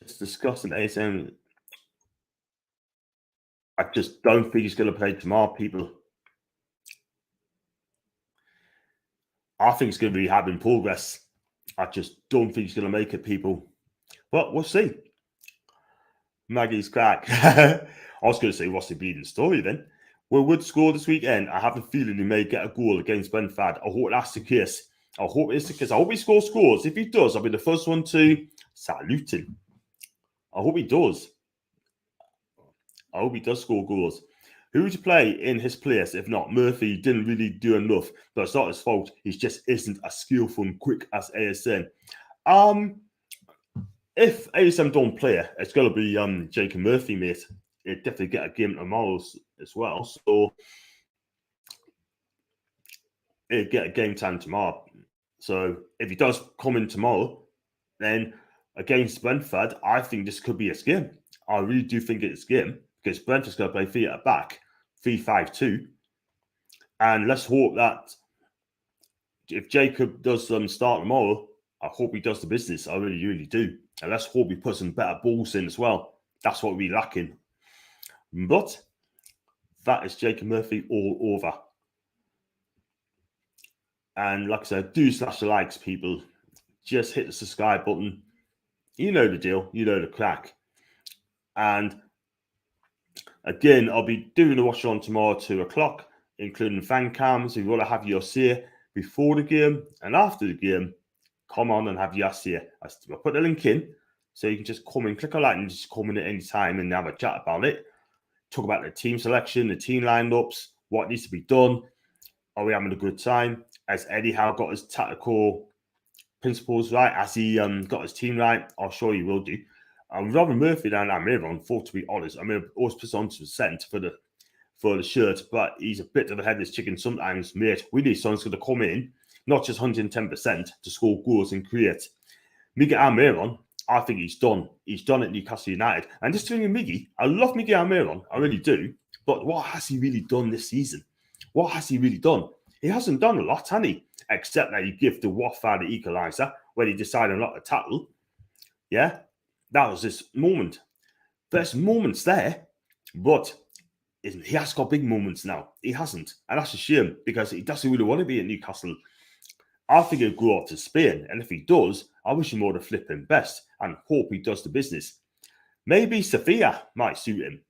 it's discussing ASM. I just don't think he's going to play tomorrow, people. I think it's going to be having progress. I just don't think he's going to make it, people. But we'll see. Maggie's crack. I was going to say, what's the beating story then? Will Wood score this weekend? I have a feeling he may get a goal against Brentford. I hope that's the case. I hope it's the case. I hope he scores. If he does, I'll be the first one to salute him. I hope he does. I hope he does score goals. Who would you play in his place? If not, Murphy didn't really do enough, but it's not his fault. He just isn't as skillful and quick as ASM. If ASM don't play, it's going to be Jacob Murphy, mate. He'll definitely get a game tomorrow as well. So he'll get a game time tomorrow. So if he does come in tomorrow, then against Brentford, I think this could be a game. I really do think it's a game, because Brentford's going to play 3 at the back, 3-5-2. And let's hope that if Jacob does start tomorrow, I hope he does the business. I really, really do. And let's hope he puts some better balls in as well. That's what we're lacking. But that is Jacob Murphy all over. And like I said, do smash the likes, people. Just hit the subscribe button. You know the deal. You know the crack. And again, I'll be doing a watch on tomorrow at 2 o'clock, including fan cams. If you want to have your say before the game and after the game, come on and have your say. I'll put the link in, so you can just come in, click on that, and just come in at any time and have a chat about it. Talk about the team selection, the team lineups, what needs to be done. Are we having a good time? Has Eddie Howe got his tactical principles right? Has he got his team right? I'm sure he will do. Robin Murphy down that Miron, to be honest. I mean, I've always put on to cent for the shirt, but he's a bit of a headless chicken sometimes, mate. We need someone's going to come in, not just 110% to score goals and create. Miguel Almiron, I think he's done. He's done at Newcastle United. And just doing Miggy, I love Miguel Almiron, I really do. But what has he really done this season? What has he really done? He hasn't done a lot, has he? Except that he gave the Watford the equaliser when he decided not to tackle. Yeah, that was this moment. There's moments there, but he has got big moments now. He hasn't. And that's a shame, because he doesn't really want to be at Newcastle. I think he'll go out to Spain. And if he does, I wish him all the flipping best and hope he does the business. Maybe Sevilla might suit him.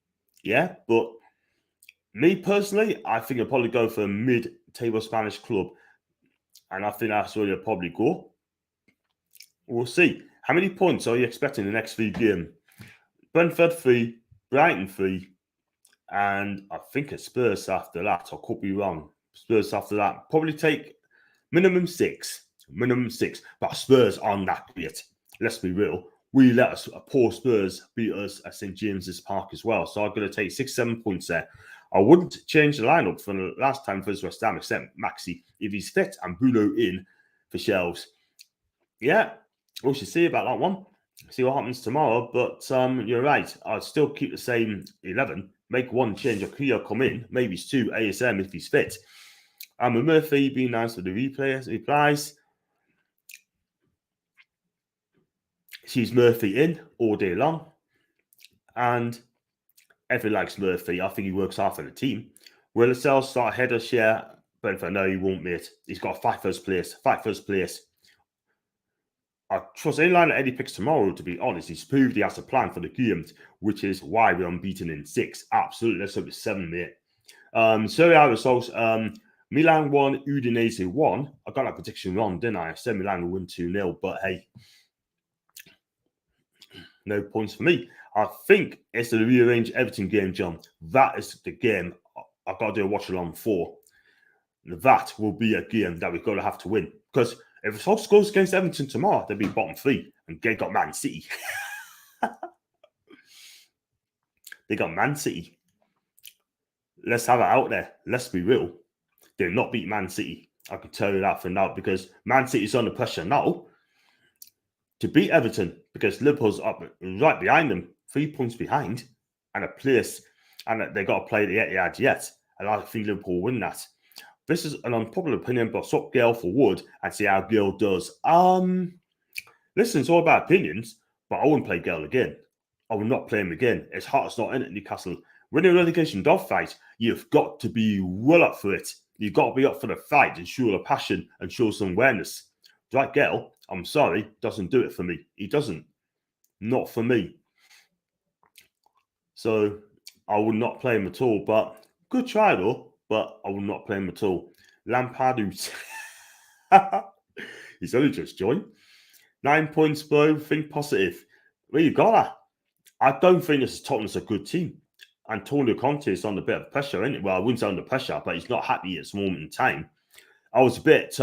Yeah, but me personally, I think I'll probably go for a mid-table Spanish club. And I think that's where he'll probably go. We'll see. How many points are you expecting in the next 3 games? Brentford 3, Brighton 3, and I think it's Spurs after that. I could be wrong. Spurs after that. Probably take minimum 6. Minimum 6. But Spurs aren't that great. Let's be real. We let poor Spurs beat us at St. James's Park as well. So I'm going to take 6-7 points there. I wouldn't change the lineup from the last time for West Ham, except Maxi, if he's fit, and Bruno in for Shelves. Yeah, we should see about that one. See what happens tomorrow. But you're right. I'd still keep the same 11. Make one change. Akio come in. Maybe it's 2 ASM if he's fit. And with Murphy being nice with the replies. She's Murphy in all day long. And everyone likes Murphy. I think he works hard for the team. Will Lascelles start ahead of share? Brentford, no, he won't, mate. He's got to fight first place. I trust any line that Eddie picks tomorrow, to be honest. He's proved he has a plan for the games, which is why we're unbeaten in 6. Absolutely. Let's hope it's 7, mate. Serie A results. Milan 1, Udinese 1. I got that prediction wrong, didn't I? I said Milan will win 2-0, but hey, no points for me. I think it's the rearranged Everton game, John. That is the game I've got to do a watch along for. That will be a game that we've got to have to win. Because if Hulk goes against Everton tomorrow, they'll be bottom 3. And they got Man City. They got Man City. Let's have it out there. Let's be real. They'll not beat Man City. I can tell you that for now. Because Man City's under pressure now to beat Everton. Because Liverpool's up right behind them. 3 points behind. And a place. And they got to play the Etihad yet. And I think Liverpool will win that. This is an unpopular opinion, but swap Gale for Wood and see how Gale does. Listen, it's all about opinions, but I wouldn't play Gale again. I will not play him again. His heart's not in it, Newcastle. When you're a relegation dogfight, you've got to be well up for it. You've got to be up for the fight and show a passion and show some awareness. Like Gale, I'm sorry, doesn't do it for me. He doesn't. Not for me. So I would not play him at all, but good try though. But I will not play him at all. Lampard, he's only just joined. 9 points, bro. Think positive. Well, you got that. I don't think this is Tottenham's a good team. Antonio Conte is under a bit of pressure, isn't it? Well, I wouldn't say under pressure, but he's not happy at this moment in time. I was a bit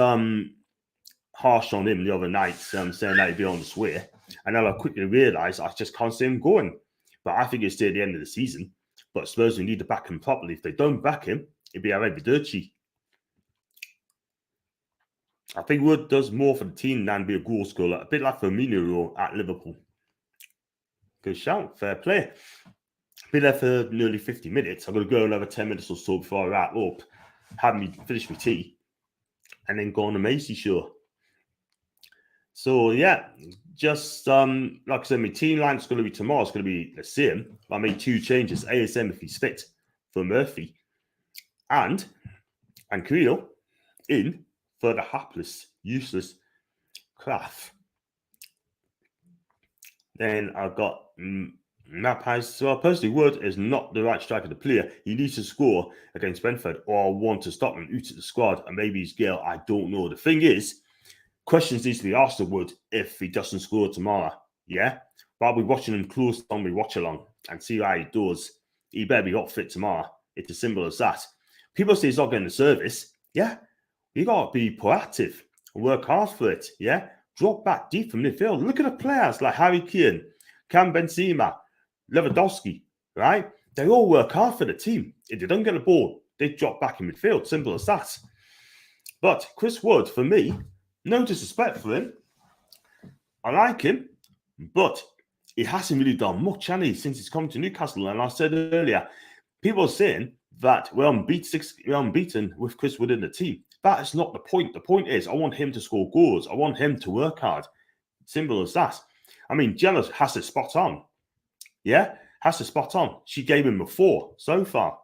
harsh on him the other night, saying that he'd be on the swear. And then I quickly realised I just can't see him going. But I think it's still at the end of the season. But Spurs will need to back him properly. If they don't back him, it'd be arrivederci. I think Wood does more for the team than be a goal scorer. A bit like Firmino at Liverpool. Good shout. Fair play. Been there for nearly 50 minutes. I'm going to go another 10 minutes or so before I wrap up. Have me finish my tea. And then go on a Macy show. So, yeah. Just, like I said, my team line is going to be tomorrow. It's going to be the same. I made 2 changes. ASM if he's fit for Murphy. And Creel in for the hapless, useless Kraft. Then I've got Mapai. So personally, Wood is not the right striker to play. He needs to score against Brentford or I want to stop him out of the squad. And maybe he's Gale. I don't know. The thing is, questions need to be asked of Wood if he doesn't score tomorrow. Yeah? But I'll be watching him close on my watch along and see how he does. He better be up fit tomorrow. It's as simple as that. People say he's not getting the service. Yeah, you got to be proactive and work hard for it. Yeah, drop back deep from midfield. Look at the players like Harry Kane, Cam Benzema, Lewandowski, right? They all work hard for the team. If they don't get the ball, they drop back in midfield. Simple as that. But Chris Wood, for me, no disrespect for him. I like him, but he hasn't really done much, has he, since he's come to Newcastle. And I said earlier, people are saying that we're unbeaten with Chris Wood in the team. That is not the point. The point is I want him to score goals. I want him to work hard. Simple as that. I mean, Jenna has it spot on. Yeah? Has it spot on. She gave him a 4 so far.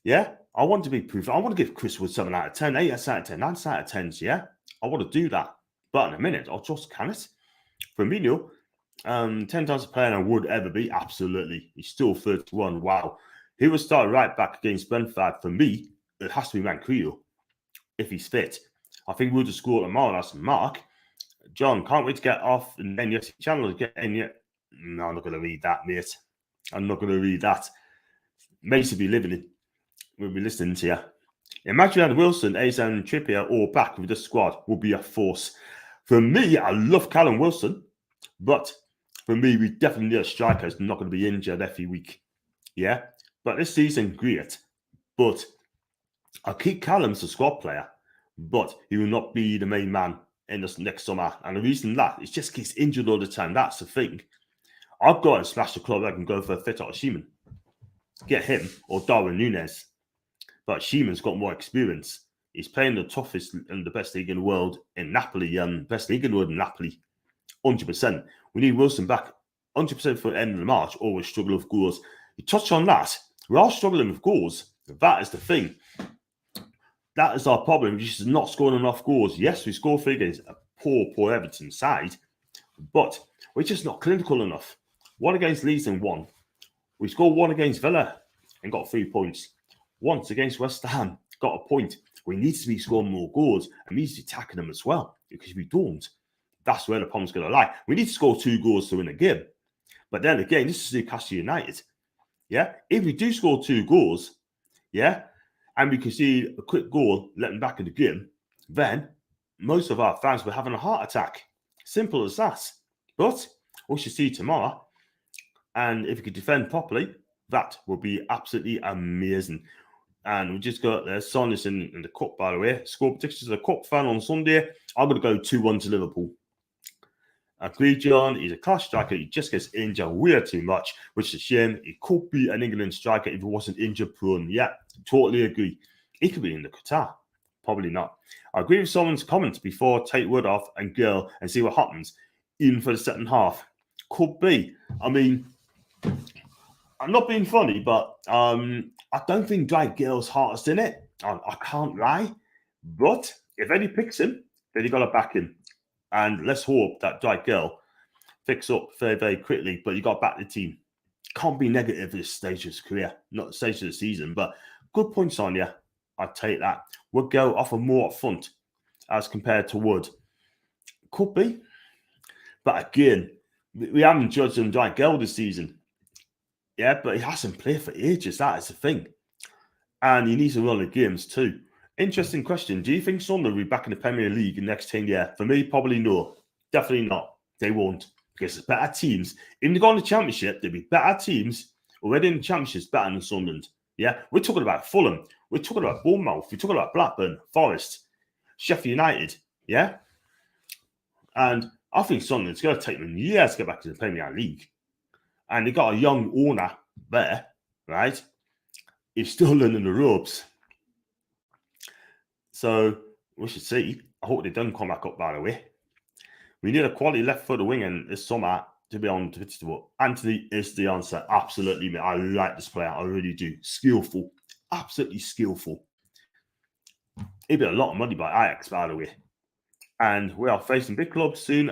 Yeah? I want to be proof. I want to give Chris Wood 7 out of 10, 8 out of 10, 9 out of 10s, yeah? I want to do that. But in a minute, I'll just can it. Firmino, 10 times a player I would ever be. Absolutely. He's still 31. Wow. He will start right back against Brentford. For me, it has to be Mancuso if he's fit. I think we'll just score tomorrow. That's Mark. John, can't wait to get off and then your channel is getting yet. No, I'm not going to read that, mate. I'm not going to read that. Mason be living in. We'll be listening to you. Imagine that Wilson, Asa and Trippier all back with the squad will be a force. For me, I love Callum Wilson, but for me, we definitely need a striker who's not going to be injured every week. Yeah? But this season, great. But I'll keep Callum as a squad player, but he will not be the main man in this next summer. And the reason that is just he's injured all the time. That's the thing. I've got to smash the club. I can go for a fit out of Sheeman. Get him or Darwin Núñez. But Sheeman's got more experience. He's playing the toughest and the best league in the world in Napoli. Best league in the world in Napoli. 100%. We need Wilson back 100% for the end of March, or we struggle with goals. You touched on that. We are struggling with goals. That is the thing. That is our problem. We're just not scoring enough goals. Yes, we score 3 against a poor Everton side, but we're just not clinical enough. 1 against Leeds and 1. We scored 1 against Villa and got 3 points. Once against West Ham, got a point. We need to be scoring more goals and we need to be attacking them as well, because if we don't, that's where the problem's going to lie. We need to score 2 goals to win a game. But then again, this is Newcastle United. Yeah, if we do score 2 goals, yeah, and we can see a quick goal, let them back in the game, then most of our fans will be having a heart attack. Simple as that. But we should see tomorrow. And if we could defend properly, that would be absolutely amazing. And we just got Son is in the cup, by the way. Score predictions of the cup fan on Sunday. I'm going to go 2-1 to Liverpool. Agree, John. He's a class striker. He just gets injured way too much, which is a shame. He could be an England striker if he wasn't injured prone. Yeah, totally agree. He could be in the Qatar. Probably not. I agree with someone's comments before. Take Wood off and Girl and see what happens, even for the second half. Could be. I mean, I'm not being funny, but I don't think Dwight Gale's heart is in it. I can't lie. But if Eddie picks him, then you got to back him. And let's hope that Dwight Gale picks up very, very quickly. But you got to back the team. Can't be negative at this stage of his career, not the stage of the season. But good points on you. I'd take that. Would go offer more up front as compared to Wood. Could be. But again, we haven't judged him Dwight Gale this season. Yeah, but he hasn't played for ages. That is the thing. And he needs to run the games too. Interesting question. Do you think Sunderland will be back in the Premier League in the next 10 years? For me, probably no. Definitely not. They won't. Because there's better teams. If they go on the Championship, there'll be better teams already in the Championship better than Sunderland. Yeah, we're talking about Fulham. We're talking about Bournemouth. We're talking about Blackburn, Forest, Sheffield United. Yeah? And I think Sunderland's going to take them years to get back to the Premier League. And they got a young owner there, right? He's still learning the ropes. So we should see. I hope they don't come back up, by the way. We need a quality left-footed winger this summer to be on to Anthony is the answer. Absolutely, mate. I like this player. I really do. Skillful. Absolutely skillful. He'd be a lot of money by Ajax, by the way. And we are facing big clubs soon.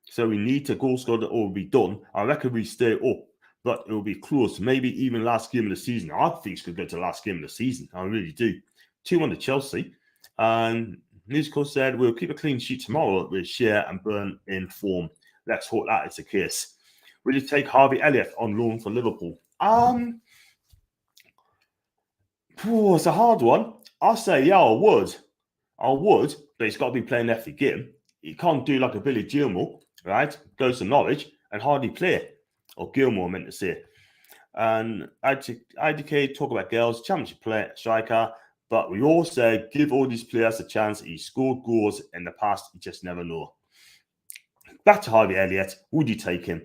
So we need to goal score that will be done. I reckon we stay up, but it will be close. Maybe even last game of the season. I think it's going to go to the last game of the season. I really do. 2-1 to Chelsea. And Newcastle said we'll keep a clean sheet tomorrow with Shearer and Burn in form. Let's hope that is the case. Will you take Harvey Elliott on loan for Liverpool? It's a hard one. I'll say, yeah, I would. But he's got to be playing every game. He can't do like a Billy Gilmore, right? Goes to Norwich and hardly play. Or Gilmore, I meant to say. And IDK talk about girls, championship player, striker. But we all say, give all these players a chance. He scored goals in the past. You just never know. Back to Harvey Elliott. Would you take him?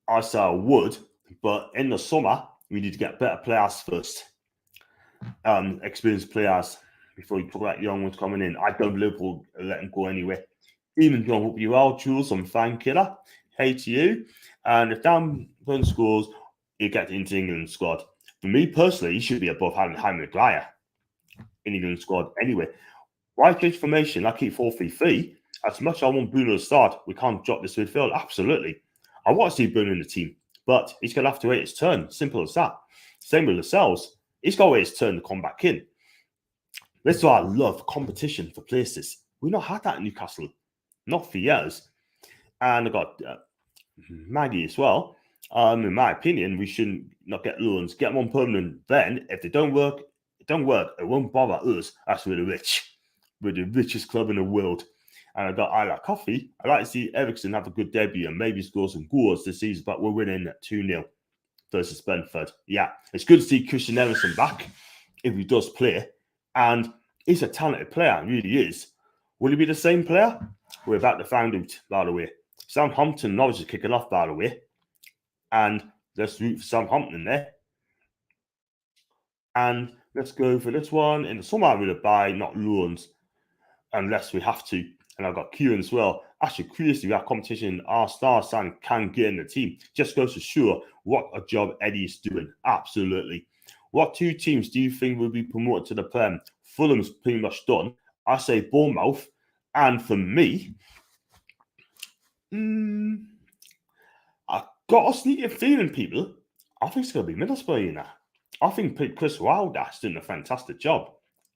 I say I would. But in the summer, we need to get better players first. Experienced players before you talk about young ones coming in. I don't Liverpool let them go anyway. Even John, hope you well, Jules. I'm fan killer. Hey to you. And if Dan Burn scores, you get into England squad. For me personally, he should be above Harry Maguire in England squad anyway. Why change formation? I keep 4-3-3. As much as I want Bruno to start, we can't drop this midfield. Absolutely. I want to see Bruno in the team, but he's going to have to wait his turn. Simple as that. Same with Lascelles. He's got to wait his turn to come back in. That's why I love competition for places. We've not had that in Newcastle. Not for years. And I got Maggie as well. In my opinion, we shouldn't not get loans. Get them on permanent. Then, if they don't work, it won't bother us. That's really rich. We're the richest club in the world. And I like coffee. I like to see Ericsson have a good debut and maybe score some goals this season, but we're winning 2-0. versus Brentford. Yeah, it's good to see Christian Eriksen back if he does play. And he's a talented player, he really is. Will he be the same player? We're about to find out, by the way. Southampton Norwich is kicking off, by the way. And let's root for Southampton there. And let's go for this one. In the summer, I would buy, not loans, unless we have to. And I've got Kieran as well. Actually, crazy, we have competition. Our star sign can get in the team. Just goes to show what a job Eddie is doing. Absolutely. What 2 teams do you think will be promoted to the Prem? Fulham's pretty much done. I say Bournemouth. And for me, I've got a sneaky feeling, people. I think it's going to be Middlesbrough, you know. I think Chris Wilder's doing a fantastic job.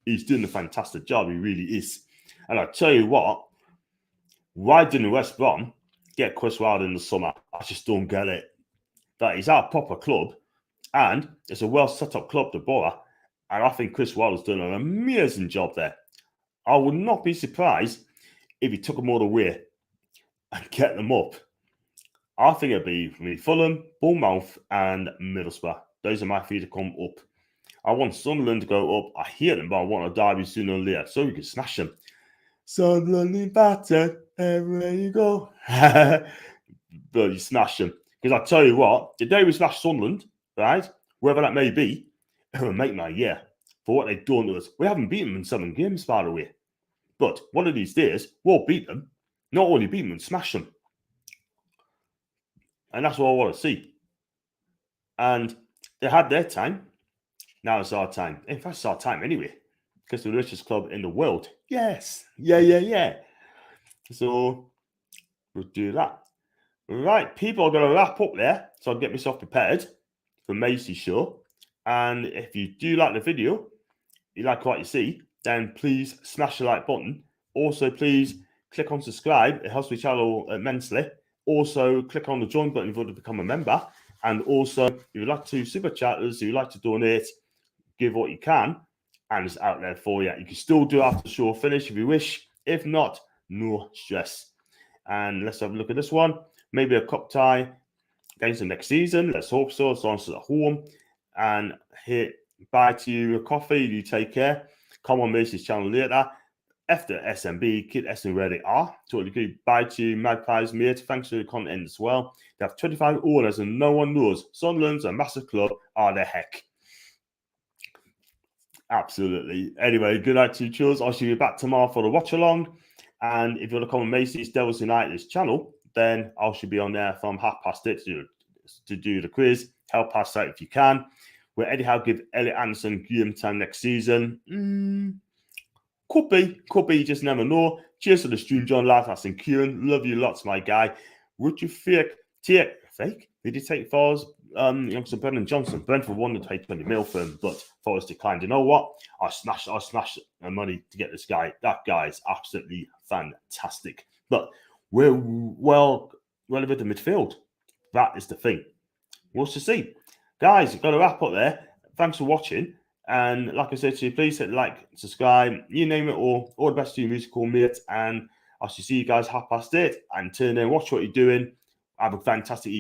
He's doing a fantastic job. He really is. And I tell you what, why didn't West Brom get Chris Wilder in the summer? I just don't get it. That he's at a proper club, and it's a well set up club, the Borough. And I think Chris Wilder's doing an amazing job there. I would not be surprised if he took them all the way and get them up. I think it'd be Fulham, Bournemouth, and Middlesbrough. Those are my 3 to come up. I want Sunderland to go up. I hear them, but I want a derby sooner or later so we can smash them. Sunderland battered, everywhere you go. But you smash them. Because I tell you what, the day we smash Sunderland, right, wherever that may be, it will make my year for what they've done to us. We haven't beaten them in 7 games, by the way. But one of these days, we'll beat them. Not only beat them, smash them. And that's what I want to see. And they had their time. Now it's our time. In fact, it's our time anyway. Because we're the richest club in the world. Yes. Yeah. So we'll do that. Right, people are going to wrap up there. So I'll get myself prepared for Macy's show. And if you do like the video, you like what you see, then please smash the like button. Also, please click on subscribe. It helps my channel immensely. Also, click on the join button if you want to become a member. And also, if you'd like to super chatters, if you'd like to donate, give what you can. And it's out there for you. You can still do it after the show finish if you wish. If not, no stress. And let's have a look at this one. Maybe a cup tie against them next season. Let's hope so. As long as it's at home. And here, bye to you a coffee. You take care. Come on Macy's channel later. After SMB, Kid S and where they are. Totally good. Bye to you, Magpies, mate. Thanks for the content as well. They have 25 owners and no one knows. Sunderland's a massive club. Oh, the heck. Absolutely. Anyway, good night to you, Chills. I'll see you back tomorrow for the watch along. And if you want to come on Macy's Devils United's channel, then I should be on there from 8:30 to do the quiz. Help us out if you can. Will Eddie Howe give Elliot Anderson game time next season? Could be. You just never know. Cheers to the stream, John Latas and Kieran. Love you lots, my guy. Would you fake? Did he take Forrest? Youngster Brendan Johnson. Brentford wanted to pay 20 mil for him, but Forrest declined. You know what? I smashed the money to get this guy. That guy is absolutely fantastic. But we're well relevant to midfield. That is the thing. We'll see. Guys, got to wrap up there. Thanks for watching. And like I said to you, please hit like, subscribe, you name it all. All the best to you, musical mates. And I shall see you guys 8:30. And turn in, watch what you're doing. Have a fantastic evening.